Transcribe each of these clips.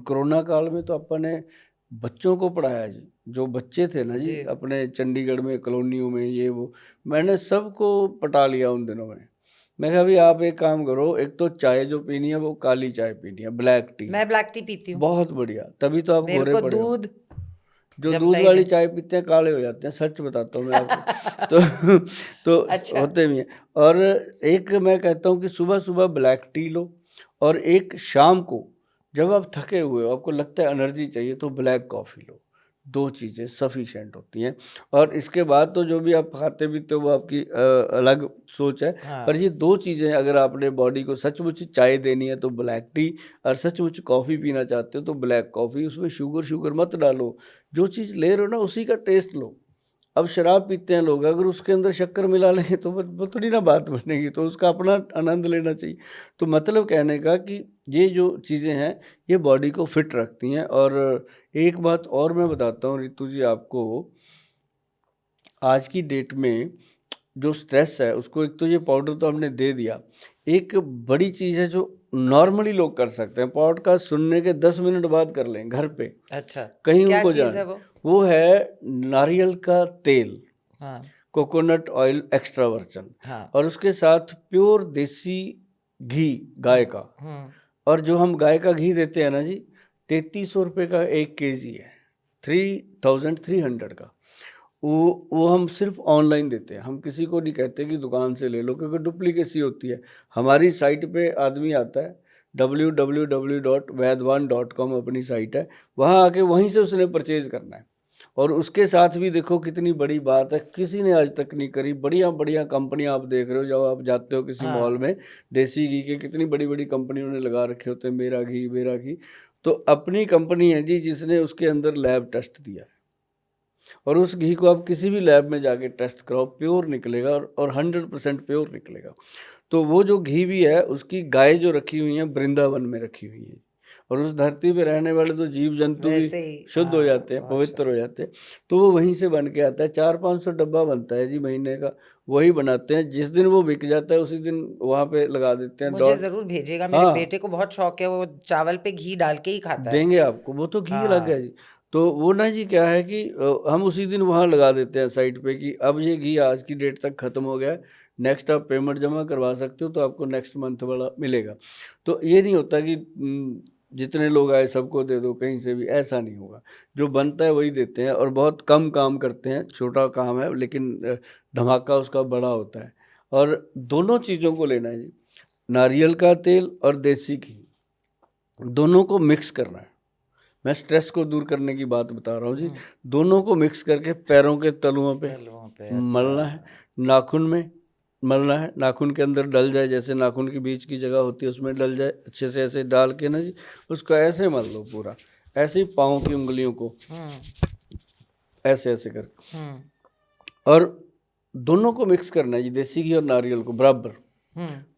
Corona काल में तो अपन ने बच्चों को पढ़ाया जी, जो बच्चे थे ना जी जी। अपने चंडीगढ़ में कॉलोनियों में ये वो, मैंने सबको पटा लिया उन दिनों में। मैं कहा भाई आप एक काम करो, एक तो चाय जो पीनी है वो काली चाय पीनी है, ब्लैक टी, मैं ब्लैक टी पीती हूँ, बहुत बढ़िया, तभी तो आप मेरे गोरे को पड़े हो। दूध जो जमता दूध ही वाली नहीं। चाय पीते हैं काले हो जाते हैं, सच बताता हूँ मैं आपको। तो तो अच्छा। होते भी हैं। और एक मैं कहता हूँ कि सुबह सुबह ब्लैक टी लो, और एक शाम को जब आप थके हुए हो, आपको लगता है एनर्जी चाहिए, तो ब्लैक कॉफ़ी लो। 2 चीज़ें सफिशिएंट होती हैं। और इसके बाद तो जो भी आप खाते पीते हो वो आपकी अलग सोच है। पर हाँ। ये 2 चीज़ें अगर आपने बॉडी को सचमुच चाय देनी है तो ब्लैक टी, और सचमुच कॉफ़ी पीना चाहते हो तो ब्लैक कॉफ़ी। उसमें शुगर मत डालो, जो चीज़ ले रहे हो ना उसी का टेस्ट लो। अब शराब पीते हैं लोग, अगर उसके अंदर शक्कर मिला लेंगे तो वो थोड़ी ना बात बनेगी, तो उसका अपना आनंद लेना चाहिए। तो मतलब कहने का कि ये जो चीज़ें हैं ये बॉडी को फिट रखती हैं। और एक बात और मैं बताता हूँ रितु जी आपको, आज की डेट में जो स्ट्रेस है उसको, एक तो ये पाउडर तो हमने दे दिया, एक बड़ी चीज़ है जो नॉर्मली लोग कर सकते हैं, पॉडकास्ट सुनने के 10 मिनट बाद कर लें घर पे, अच्छा, कहीं क्या उनको चीज़ है जाने। वो? वो है नारियल का तेल, हाँ। कोकोनट ऑयल एक्स्ट्रा वर्जन, हाँ। और उसके साथ प्योर देसी घी गाय का। और जो हम गाय का घी देते हैं ना जी, 3300 रुपये का 1 kg है, 3300 का। वो हम सिर्फ ऑनलाइन देते हैं, हम किसी को नहीं कहते कि दुकान से ले लो, क्योंकि डुप्लीकेसी होती है। हमारी साइट पे आदमी आता है, www.vaidwan.com अपनी साइट है, वहाँ आके वहीं से उसने परचेज करना है। और उसके साथ भी देखो कितनी बड़ी बात है, किसी ने आज तक नहीं करी। बढ़िया बढ़िया कंपनियां आप देख रहे हो, जब आप जाते हो किसी मॉल में, देसी घी के कितनी बड़ी बड़ी कंपनियों ने लगा रखे होते हैं, मेरा घी मेरा घी। तो अपनी कंपनी है जी जिसने उसके अंदर लैब टेस्ट दिया है, और उस घी को आप किसी भी लैब में जाके टेस्ट कराओ, प्योर निकलेगा, और 100% प्योर निकलेगा। तो वो जो घी भी है उसकी गाय जो रखी हुई है वृंदावन में रखी हुई है, और उस धरती पे रहने वाले तो जीव जंतु भी वैसे ही, शुद्ध हो जाते हैं, बहुत पवित्र हो शुद्ध। जाते हैं। तो वो वहीं से बन के आता है, 400-500 डब्बा बनता है जी महीने का, वही बनाते हैं। जिस दिन वो बिक जाता है उसी दिन वहाँ पे लगा देते हैं मुझे डॉट। ज़रूर भेजिएगा, मेरे हाँ, बेटे को बहुत शौक है, वो चावल पे घी डाल के ही खाता है। देंगे आपको, वो तो घी अलग है हाँ। जी। तो वो ना जी क्या है कि हम उसी दिन वहाँ लगा देते हैं साइट पे कि अब ये घी आज की डेट तक ख़त्म हो गया है, नेक्स्ट आप पेमेंट जमा करवा सकते हो, तो आपको नेक्स्ट मंथ वाला मिलेगा। तो ये नहीं होता कि जितने लोग आए सबको दे दो कहीं से भी, ऐसा नहीं होगा। जो बनता है वही देते हैं, और बहुत कम काम करते हैं, छोटा काम है लेकिन धमाका उसका बड़ा होता है। और दोनों चीज़ों को लेना है जी, नारियल का तेल और देसी घी, दोनों को मिक्स करना है। मैं स्ट्रेस को दूर करने की बात बता रहा हूँ जी। दोनों को मिक्स करके पैरों के तलुओं पे तलवों पे, मलना है, अच्छा। नाखून में मलना है, नाखून के अंदर डल जाए, जैसे नाखून के बीच की जगह होती है उसमें डल जाए, अच्छे से ऐसे डाल के ना जी उसको ऐसे मल लो पूरा, ऐसे ही पाँव की उंगलियों को ऐसे ऐसे करके, और दोनों को मिक्स करना है जी, देसी घी और नारियल को बराबर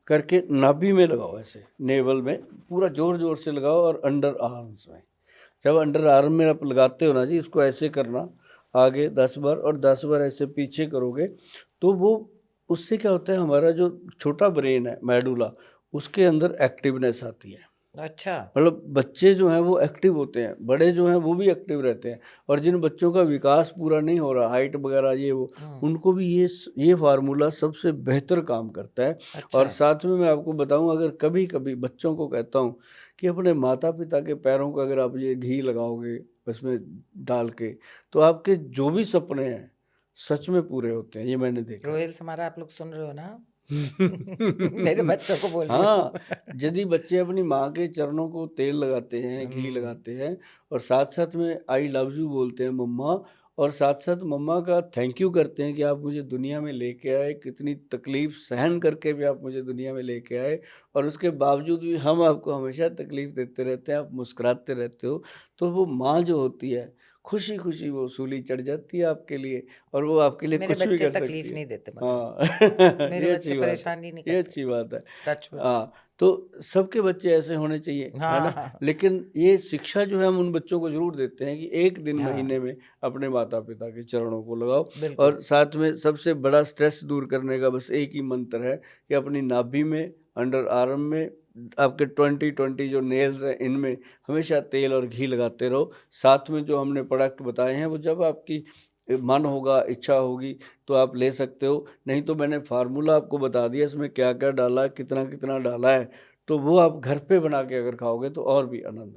करके नाभि में लगाओ, ऐसे नेवल में पूरा जोर जोर से लगाओ, और अंडर आर्म्स में। जब अंडर आर्म में आप लगाते हो ना जी, इसको ऐसे करना आगे 10 बार और 10 बार ऐसे पीछे करोगे, तो वो उससे क्या होता है, हमारा जो छोटा ब्रेन है मेडुला, उसके अंदर एक्टिवनेस आती है। अच्छा। मतलब बच्चे जो हैं वो एक्टिव होते हैं, बड़े जो हैं वो भी एक्टिव रहते हैं। और जिन बच्चों का विकास पूरा नहीं हो रहा, हाइट वगैरह ये वो, उनको भी ये फार्मूला सबसे बेहतर काम करता है। अच्छा। और साथ में मैं आपको बताऊं, अगर कभी कभी बच्चों को कहता हूं कि अपने माता पिता के पैरों को अगर आप ये घी लगाओगे उसमें डाल के, तो आपके जो भी सपने हैं सच में पूरे होते हैं, ये मैंने देखा है। रोहिल समारा, आप लोग सुन रहे हो ना? मेरे बच्चों को बोल रही हाँ, हूँ। यदि बच्चे अपनी माँ के चरणों को तेल लगाते हैं, घी लगाते हैं, और साथ साथ में आई लव यू बोलते हैं मम्मा, और साथ साथ मम्मा का थैंक यू करते हैं कि आप मुझे दुनिया में लेके आए, कितनी तकलीफ सहन करके भी आप मुझे दुनिया में लेके आए, और उसके बावजूद भी हम आपको हमेशा तकलीफ देते रहते हैं, आप मुस्कुराते रहते हो। तो वो माँ जो होती है, खुशी खुशी वो सूली चढ़ जाती है आपके लिए, और वो आपके लिए मेरे कुछ भी बच्चे कर सकती तकलीफ है। नहीं देते मगर, हाँ मेरे ये बच्चे अच्छी बात है, परेशानी नहीं ये करते। अच्छी बात है। Touch wood. हाँ, तो सबके बच्चे ऐसे होने चाहिए, है ना। हाँ। लेकिन ये शिक्षा जो है हम उन बच्चों को जरूर देते हैं कि एक दिन हाँ, महीने में अपने माता पिता के चरणों को लगाओ। बिल्कुल। और साथ में सबसे बड़ा स्ट्रेस दूर करने का बस एक ही मंत्र है कि अपनी नाभि में अंडर आर्म में, आपके 20-20 जो नेल्स हैं इनमें हमेशा तेल और घी लगाते रहो। साथ में जो हमने प्रोडक्ट बताए हैं वो जब आपकी मन होगा, इच्छा होगी तो आप ले सकते हो। नहीं तो मैंने फार्मूला आपको बता दिया इसमें क्या-क्या डाला है, कितना-कितना डाला है, तो वो आप घर पे बना के अगर खाओगे तो और भी आनंद आएगा।